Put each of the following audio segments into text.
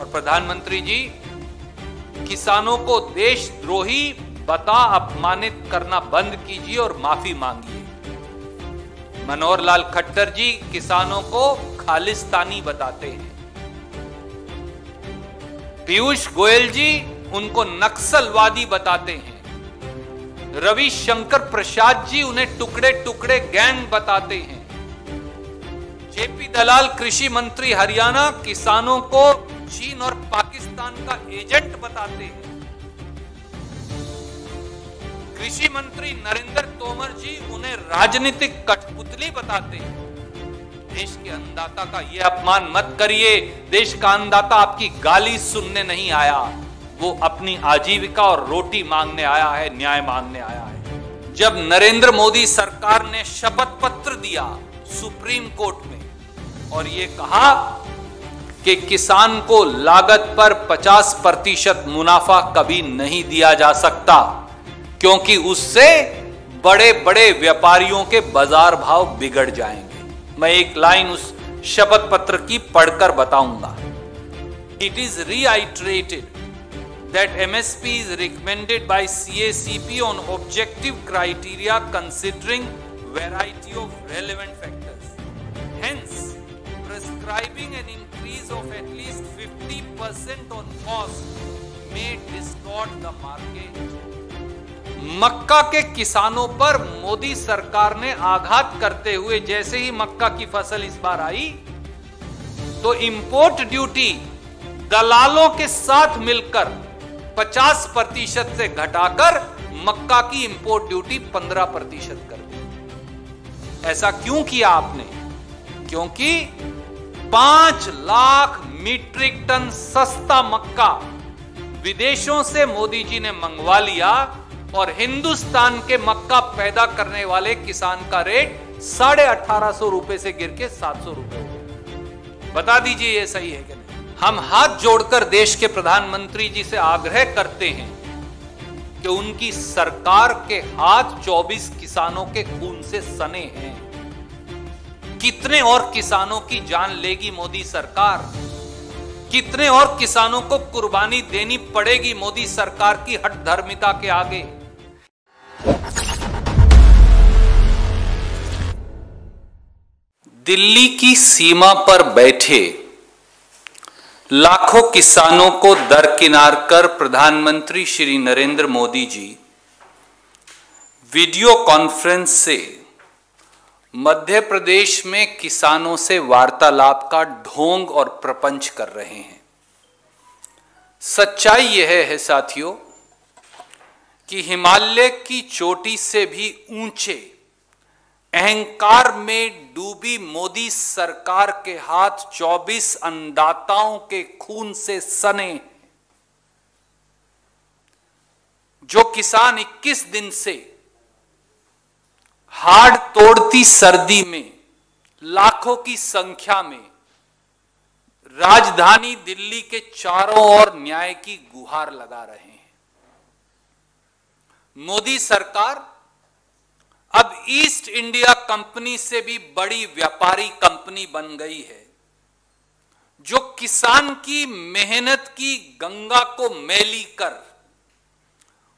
और प्रधानमंत्री जी, किसानों को देशद्रोही बता अपमानित करना बंद कीजिए और माफी मांगिए। मनोहर लाल खट्टर जी किसानों को खालिस्तानी बताते हैं। पीयूष गोयल जी उनको नक्सलवादी बताते हैं। रविशंकर प्रसाद जी उन्हें टुकड़े टुकड़े गैंग बताते हैं। जेपी दलाल कृषि मंत्री हरियाणा किसानों को चीन और पाकिस्तान का एजेंट बताते हैं। कृषि मंत्री नरेंद्र तोमर जी उन्हें राजनीतिक कठपुतली बताते हैं। देश के अन्नदाता का यह अपमान मत करिए। देश का अन्नदाता आपकी गाली सुनने नहीं आया, वो अपनी आजीविका और रोटी मांगने आया है, न्याय मांगने आया है। जब नरेंद्र मोदी सरकार ने शपथ पत्र दिया सुप्रीम कोर्ट में और ये कहा कि किसान को लागत पर 50% मुनाफा कभी नहीं दिया जा सकता, क्योंकि उससे बड़े बड़े व्यापारियों के बाजार भाव बिगड़ जाएंगे। मैं एक लाइन उस शपथ पत्र की पढ़कर बताऊंगा। It is reiterated that MSP is recommended by CACP on objective criteria considering variety of relevant factors. Hence, prescribing an increase of at least 50% on cost may distort the market. मक्का के किसानों पर मोदी सरकार ने आघात करते हुए जैसे ही मक्का की फसल इस बार आई तो इंपोर्ट ड्यूटी दलालों के साथ मिलकर 50% से घटाकर मक्का की इंपोर्ट ड्यूटी 15% कर दी। ऐसा क्यों किया आपने? क्योंकि 5 लाख मीट्रिक टन सस्ता मक्का विदेशों से मोदी जी ने मंगवा लिया और हिंदुस्तान के मक्का पैदा करने वाले किसान का रेट 1850 रुपए से गिर के 700 रुपए हो गया। बता दीजिए ये सही है कि नहीं? हम हाथ जोड़कर देश के प्रधानमंत्री जी से आग्रह करते हैं कि उनकी सरकार के हाथ 24 किसानों के खून से सने हैं। कितने और किसानों की जान लेगी मोदी सरकार? कितने और किसानों को कुर्बानी देनी पड़ेगी मोदी सरकार की हठधर्मिता के आगे? दिल्ली की सीमा पर बैठे लाखों किसानों को दरकिनार कर प्रधानमंत्री श्री नरेंद्र मोदी जी वीडियो कॉन्फ्रेंस से मध्य प्रदेश में किसानों से वार्तालाप का ढोंग और प्रपंच कर रहे हैं। सच्चाई यह है साथियों कि हिमालय की चोटी से भी ऊंचे अहंकार में डूबी मोदी सरकार के हाथ 24 अन्नदाताओं के खून से सने। जो किसान 21 दिन से हाड़ तोड़ती सर्दी में लाखों की संख्या में राजधानी दिल्ली के चारों ओर न्याय की गुहार लगा रहे हैं। मोदी सरकार अब ईस्ट इंडिया कंपनी से भी बड़ी व्यापारी कंपनी बन गई है, जो किसान की मेहनत की गंगा को मैली कर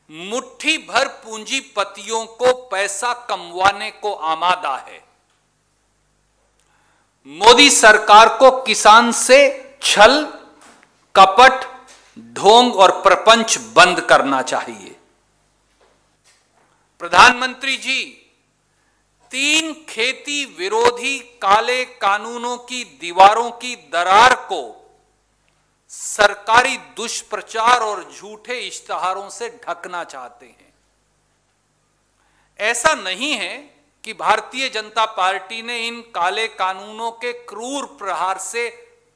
मुट्ठी भर पूंजीपतियों को पैसा कमवाने को आमादा है। मोदी सरकार को किसान से छल, कपट, ढोंग और प्रपंच बंद करना चाहिए। प्रधानमंत्री जी 3 खेती विरोधी काले कानूनों की दीवारों की दरार को सरकारी दुष्प्रचार और झूठे इश्तिहारों से ढकना चाहते हैं। ऐसा नहीं है कि भारतीय जनता पार्टी ने इन काले कानूनों के क्रूर प्रहार से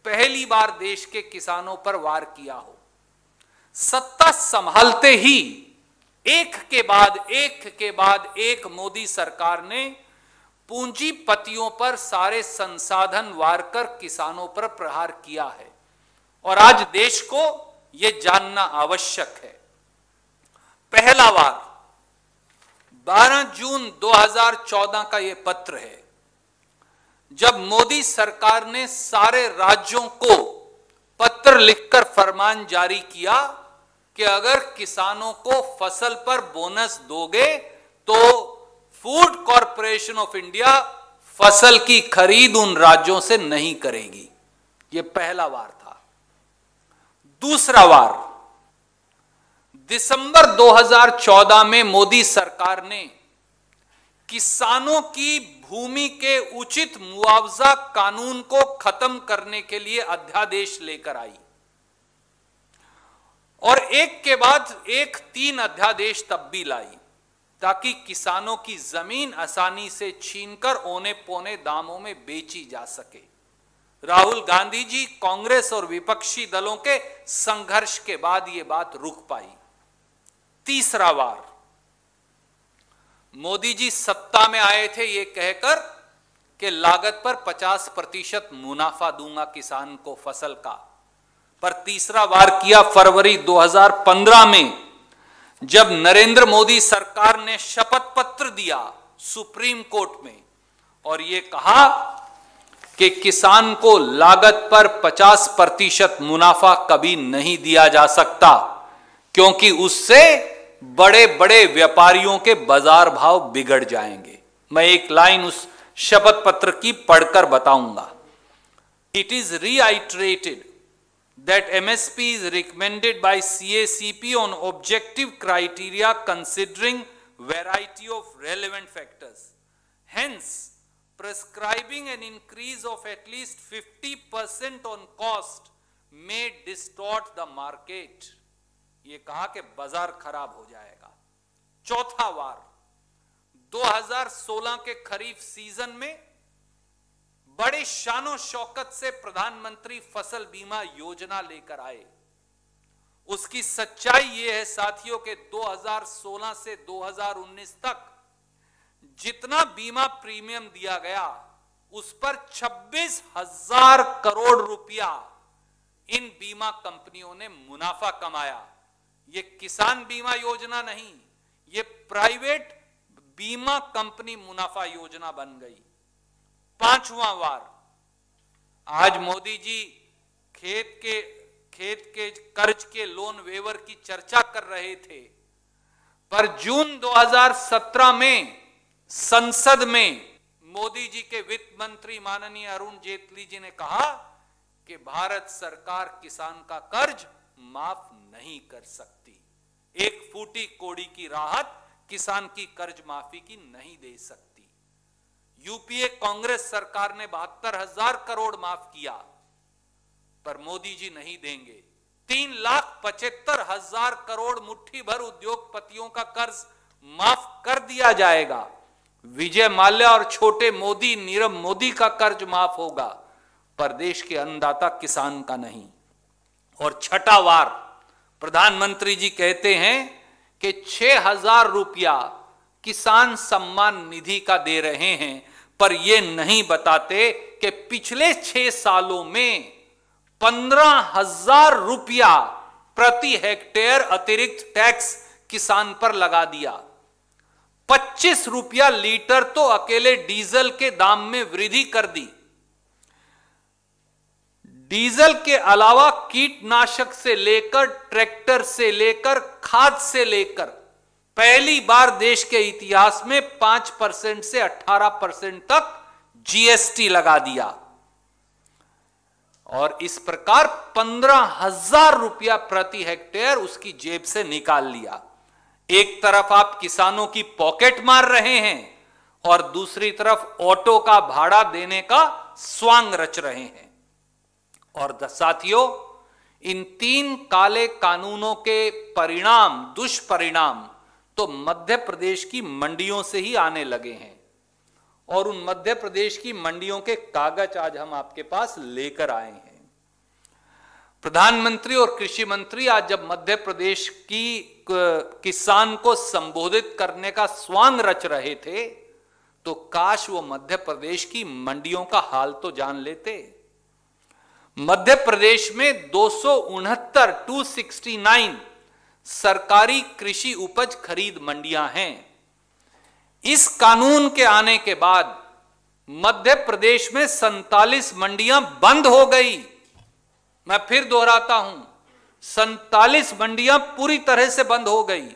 पहली बार देश के किसानों पर वार किया हो। सत्ता संभालते ही एक के बाद एक मोदी सरकार ने पूंजीपतियों पर सारे संसाधन वार कर किसानों पर प्रहार किया है और आज देश को यह जानना आवश्यक है। पहला वार 12 जून 2014 का यह पत्र है, जब मोदी सरकार ने सारे राज्यों को पत्र लिखकर फरमान जारी किया कि अगर किसानों को फसल पर बोनस दोगे तो फूड कॉरपोरेशन ऑफ इंडिया फसल की खरीद उन राज्यों से नहीं करेगी। यह पहला वार था। दूसरा वार, दिसंबर 2014 में मोदी सरकार ने किसानों की भूमि के उचित मुआवजा कानून को खत्म करने के लिए अध्यादेश लेकर आई और एक के बाद एक 3 अध्यादेश तब भी लाई ताकि किसानों की जमीन आसानी से छीनकर औने पौने दामों में बेची जा सके। राहुल गांधी जी, कांग्रेस और विपक्षी दलों के संघर्ष के बाद यह बात रुक पाई। तीसरा वार, मोदी जी सत्ता में आए थे ये कहकर कि लागत पर 50% मुनाफा दूंगा किसान को फसल का, पर तीसरा वार किया फरवरी 2015 में, जब नरेंद्र मोदी सरकार ने शपथ पत्र दिया सुप्रीम कोर्ट में और यह कहा कि किसान को लागत पर 50% मुनाफा कभी नहीं दिया जा सकता क्योंकि उससे बड़े बड़े व्यापारियों के बाजार भाव बिगड़ जाएंगे। मैं एक लाइन उस शपथ पत्र की पढ़कर बताऊंगा। It is रीआइटरेटेड that MSP is recommended by CACP on objective criteria considering variety of relevant factors. Hence, prescribing an increase of at least 50% on cost may distort the market. ये कहा कि बाजार खराब हो जाएगा। चौथा वार, 2016 के खरीफ सीजन में बड़े शानो शौकत से प्रधानमंत्री फसल बीमा योजना लेकर आए। उसकी सच्चाई यह है साथियों के 2016 से 2019 तक जितना बीमा प्रीमियम दिया गया उस पर 26,000 करोड़ रुपया इन बीमा कंपनियों ने मुनाफा कमाया। यह किसान बीमा योजना नहीं, यह प्राइवेट बीमा कंपनी मुनाफा योजना बन गई। पांचवां वार, आज मोदी जी खेत के कर्ज के लोन वेवर की चर्चा कर रहे थे, पर जून 2017 में संसद में मोदी जी के वित्त मंत्री माननीय अरुण जेटली जी ने कहा कि भारत सरकार किसान का कर्ज माफ नहीं कर सकती। एक फूटी कोड़ी की राहत किसान की कर्ज माफी की नहीं दे सकती। यूपीए कांग्रेस सरकार ने 72,000 करोड़ माफ किया, पर मोदी जी नहीं देंगे। 3,75,000 करोड़ मुट्ठी भर उद्योगपतियों का कर्ज माफ कर दिया जाएगा। विजय माल्या और छोटे मोदी, नीरव मोदी का कर्ज माफ होगा, पर देश के अन्नदाता किसान का नहीं। और छठा वार, प्रधानमंत्री जी कहते हैं कि 6,000 रुपया किसान सम्मान निधि का दे रहे हैं, पर यह नहीं बताते कि पिछले 6 सालों में 15,000 रुपया प्रति हेक्टेयर अतिरिक्त टैक्स किसान पर लगा दिया। 25 रुपया लीटर तो अकेले डीजल के दाम में वृद्धि कर दी। डीजल के अलावा कीटनाशक से लेकर, ट्रैक्टर से लेकर, खाद से लेकर पहली बार देश के इतिहास में 5% से 18% तक जीएसटी लगा दिया और इस प्रकार 15,000 रुपया प्रति हेक्टेयर उसकी जेब से निकाल लिया। एक तरफ आप किसानों की पॉकेट मार रहे हैं और दूसरी तरफ ऑटो का भाड़ा देने का स्वांग रच रहे हैं। और साथियों, इन 3 काले कानूनों के परिणाम, दुष्परिणाम तो मध्य प्रदेश की मंडियों से ही आने लगे हैं और उन मध्य प्रदेश की मंडियों के कागज आज हम आपके पास लेकर आए हैं। प्रधानमंत्री और कृषि मंत्री आज जब मध्य प्रदेश की किसान को संबोधित करने का स्वांग रच रहे थे तो काश वो मध्य प्रदेश की मंडियों का हाल तो जान लेते। मध्य प्रदेश में 269 सरकारी कृषि उपज खरीद मंडियां हैं। इस कानून के आने के बाद मध्य प्रदेश में 47 मंडियां बंद हो गई। मैं फिर दोहराता हूं, 47 मंडियां पूरी तरह से बंद हो गई,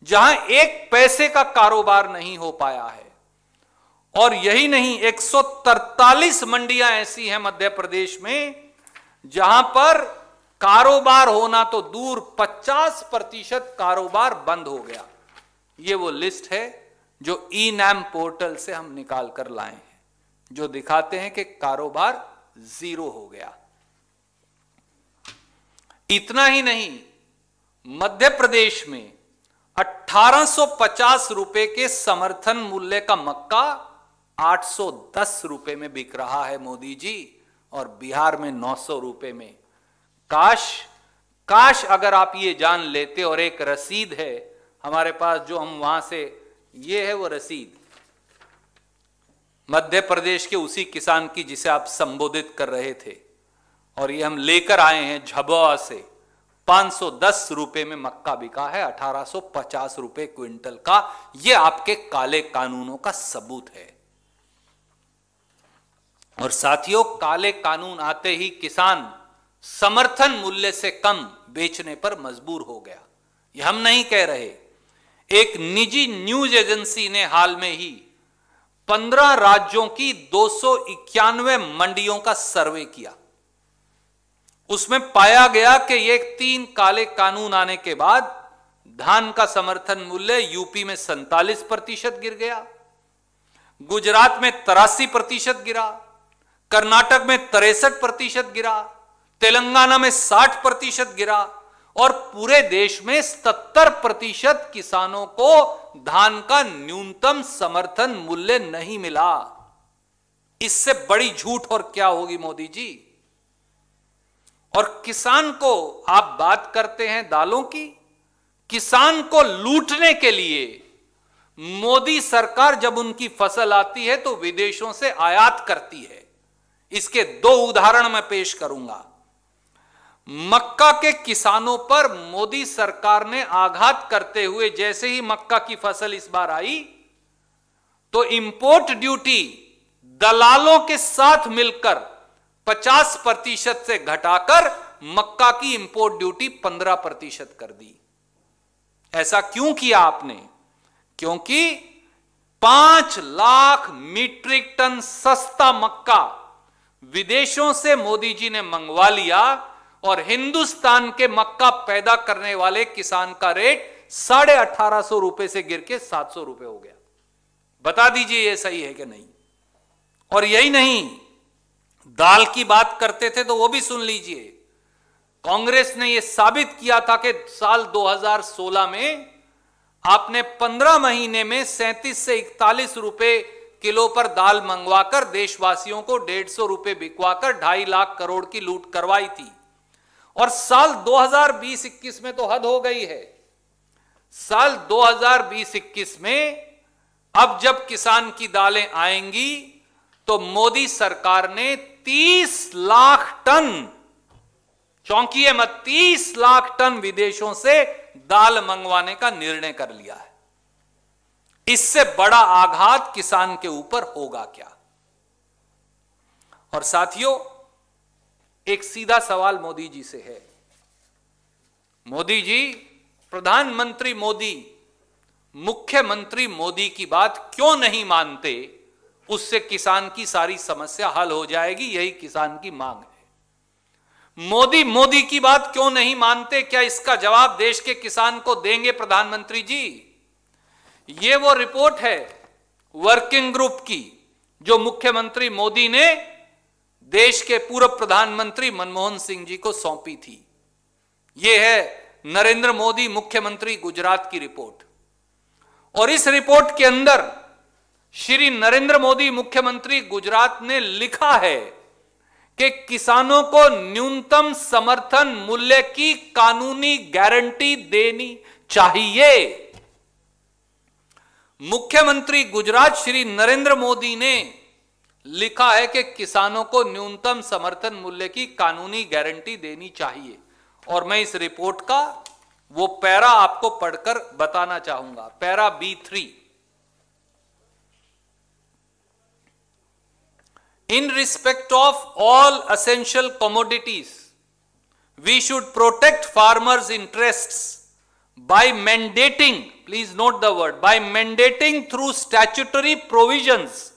जहां एक पैसे का कारोबार नहीं हो पाया है। और यही नहीं, 143 मंडियां ऐसी हैं मध्य प्रदेश में जहां पर कारोबार होना तो दूर, 50% कारोबार बंद हो गया। ये वो लिस्ट है जो ई-नैम पोर्टल से हम निकाल कर लाए हैं, जो दिखाते हैं कि कारोबार 0 हो गया। इतना ही नहीं, मध्य प्रदेश में 1850 रुपए के समर्थन मूल्य का मक्का 810 रुपए में बिक रहा है मोदी जी, और बिहार में 900 रुपए में। काश अगर आप ये जान लेते। और एक रसीद है हमारे पास जो हम वहां से, ये है वो रसीद मध्य प्रदेश के उसी किसान की जिसे आप संबोधित कर रहे थे, और ये हम लेकर आए हैं झाबुआ से। 510 रुपए में मक्का बिका है, 1850 रुपए क्विंटल का। यह आपके काले कानूनों का सबूत है। और साथियों, काले कानून आते ही किसान समर्थन मूल्य से कम बेचने पर मजबूर हो गया। यह हम नहीं कह रहे, एक निजी न्यूज एजेंसी ने हाल में ही 15 राज्यों की 291 मंडियों का सर्वे किया। उसमें पाया गया कि ये 3 काले कानून आने के बाद धान का समर्थन मूल्य यूपी में 47% गिर गया, गुजरात में 83% गिरा, कर्नाटक में 63% गिरा, तेलंगाना में 60% गिरा, और पूरे देश में 77% किसानों को धान का न्यूनतम समर्थन मूल्य नहीं मिला। इससे बड़ी झूठ और क्या होगी मोदी जी। और किसान को आप बात करते हैं दालों की, किसान को लूटने के लिए मोदी सरकार जब उनकी फसल आती है तो विदेशों से आयात करती है। इसके 2 उदाहरण मैं पेश करूंगा। मक्का के किसानों पर मोदी सरकार ने आघात करते हुए, जैसे ही मक्का की फसल इस बार आई तो इंपोर्ट ड्यूटी दलालों के साथ मिलकर 50% से घटाकर मक्का की इंपोर्ट ड्यूटी 15% कर दी। ऐसा क्यों किया आपने? क्योंकि 5 लाख मीट्रिक टन सस्ता मक्का विदेशों से मोदी जी ने मंगवा लिया, और हिंदुस्तान के मक्का पैदा करने वाले किसान का रेट 1850 रुपए से गिर के 700 रुपए हो गया। बता दीजिए ये सही है कि नहीं। और यही नहीं, दाल की बात करते थे तो वो भी सुन लीजिए। कांग्रेस ने यह साबित किया था कि साल 2016 में आपने 15 महीने में 37 से 41 रुपए किलो पर दाल मंगवाकर देशवासियों को 150 रुपए बिकवाकर 2.5 लाख करोड़ की लूट करवाई थी। और साल 2020-21 में तो हद हो गई है। साल 2020-21 में अब जब किसान की दालें आएंगी तो मोदी सरकार ने 30 लाख टन, चौंकिए मत, 30 लाख टन विदेशों से दाल मंगवाने का निर्णय कर लिया है। इससे बड़ा आघात किसान के ऊपर होगा क्या? और साथियों, एक सीधा सवाल मोदी जी से है। मोदी जी, प्रधानमंत्री मोदी, मुख्यमंत्री मोदी की बात क्यों नहीं मानते? उससे किसान की सारी समस्या हल हो जाएगी, यही किसान की मांग है। मोदी की बात क्यों नहीं मानते? क्या इसका जवाब देश के किसान को देंगे प्रधानमंत्री जी? ये वो रिपोर्ट है वर्किंग ग्रुप की जो मुख्यमंत्री मोदी ने देश के पूर्व प्रधानमंत्री मनमोहन सिंह जी को सौंपी थी। यह है नरेंद्र मोदी मुख्यमंत्री गुजरात की रिपोर्ट। और इस रिपोर्ट के अंदर श्री नरेंद्र मोदी मुख्यमंत्री गुजरात ने लिखा है कि किसानों को न्यूनतम समर्थन मूल्य की कानूनी गारंटी देनी चाहिए। मुख्यमंत्री गुजरात श्री नरेंद्र मोदी ने लिखा है कि किसानों को न्यूनतम समर्थन मूल्य की कानूनी गारंटी देनी चाहिए। और मैं इस रिपोर्ट का वो पैरा आपको पढ़कर बताना चाहूंगा, para B3। In respect of all essential commodities We should protect farmers' interests by mandating, please note the word, by mandating through statutory provisions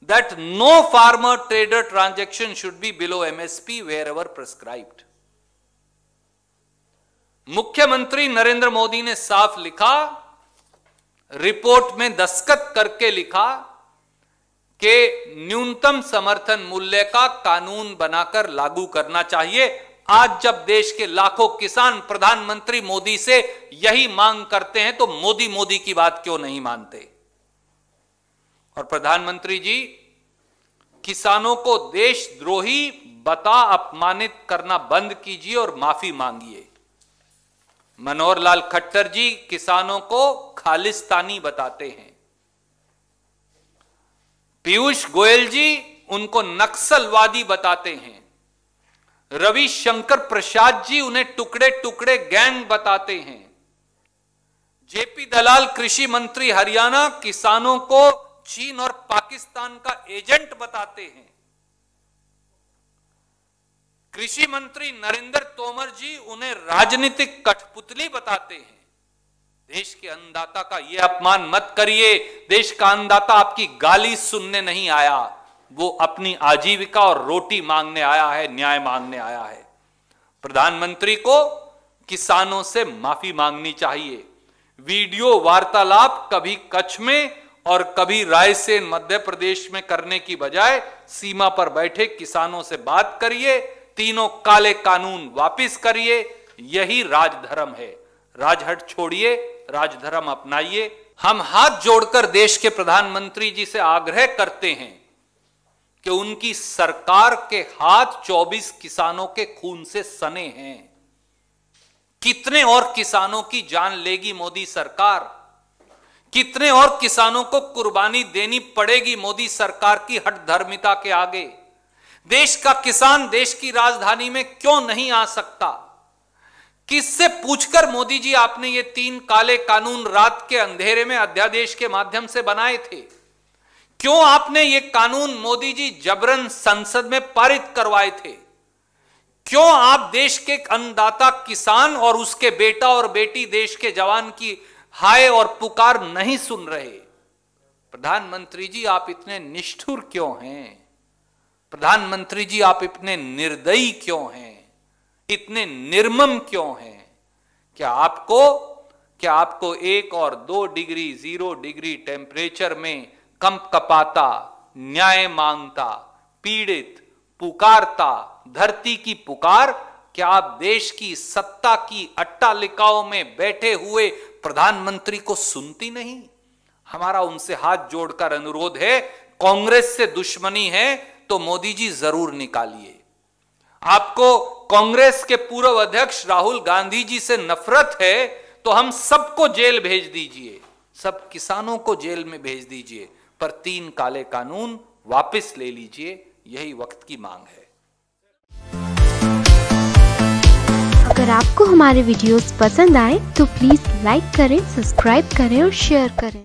that no farmer trader transaction should be below MSP wherever prescribed. मुख्यमंत्री नरेंद्र मोदी ने साफ लिखा, report में दस्तखत करके लिखा कि न्यूनतम समर्थन मूल्य का कानून बनाकर लागू करना चाहिए। आज जब देश के लाखों किसान प्रधानमंत्री मोदी से यही मांग करते हैं तो मोदी की बात क्यों नहीं मानते? और प्रधानमंत्री जी, किसानों को देशद्रोही बता अपमानित करना बंद कीजिए और माफी मांगिए। मनोहर लाल खट्टर जी किसानों को खालिस्तानी बताते हैं। पीयूष गोयल जी उनको नक्सलवादी बताते हैं। रविशंकर प्रसाद जी उन्हें टुकड़े टुकड़े गैंग बताते हैं। जेपी दलाल कृषि मंत्री हरियाणा किसानों को चीन और पाकिस्तान का एजेंट बताते हैं। कृषि मंत्री नरेंद्र तोमर जी उन्हें राजनीतिक कठपुतली बताते हैं। देश के अन्नदाता का यह अपमान मत करिए। देश का अन्नदाता आपकी गाली सुनने नहीं आया, वो अपनी आजीविका और रोटी मांगने आया है, न्याय मांगने आया है। प्रधानमंत्री को किसानों से माफी मांगनी चाहिए। वीडियो वार्तालाप कभी कच्छ में और कभी रायसेन मध्य प्रदेश में करने की बजाय सीमा पर बैठे किसानों से बात करिए। तीनों काले कानून वापिस करिए। यही राजधर्म है। राजहट छोड़िए, राजधर्म अपनाइए। हम हाथ जोड़कर देश के प्रधानमंत्री जी से आग्रह करते हैं कि उनकी सरकार के हाथ 24 किसानों के खून से सने हैं। कितने और किसानों की जान लेगी मोदी सरकार? कितने और किसानों को कुर्बानी देनी पड़ेगी मोदी सरकार की हठधर्मिता के आगे? देश का किसान देश की राजधानी में क्यों नहीं आ सकता? किससे पूछकर मोदी जी आपने ये 3 काले कानून रात के अंधेरे में अध्यादेश के माध्यम से बनाए थे? क्यों आपने ये कानून मोदी जी जबरन संसद में पारित करवाए थे? क्यों आप देश के अन्नदाता किसान और उसके बेटा और बेटी देश के जवान की हाय और पुकार नहीं सुन रहे? प्रधानमंत्री जी आप इतने निष्ठुर क्यों हैं? प्रधानमंत्री जी आप इतने निर्दयी क्यों हैं? इतने निर्मम क्यों हैं? क्या आपको 1 और 2 डिग्री 0 डिग्री टेम्परेचर में कंप कपाता, न्याय मांगता, पीड़ित, पुकारता धरती की पुकार, क्या आप देश की सत्ता की अट्टालिकाओं में बैठे हुए प्रधानमंत्री को सुनती नहीं? हमारा उनसे हाथ जोड़कर अनुरोध है, कांग्रेस से दुश्मनी है तो मोदी जी जरूर निकालिए। आपको कांग्रेस के पूर्व अध्यक्ष राहुल गांधी जी से नफरत है तो हम सबको जेल भेज दीजिए, सब किसानों को जेल में भेज दीजिए, पर 3 काले कानून वापस ले लीजिए। यही वक्त की मांग है। अगर आपको हमारे वीडियोस पसंद आए तो प्लीज लाइक करें, सब्सक्राइब करें और शेयर करें।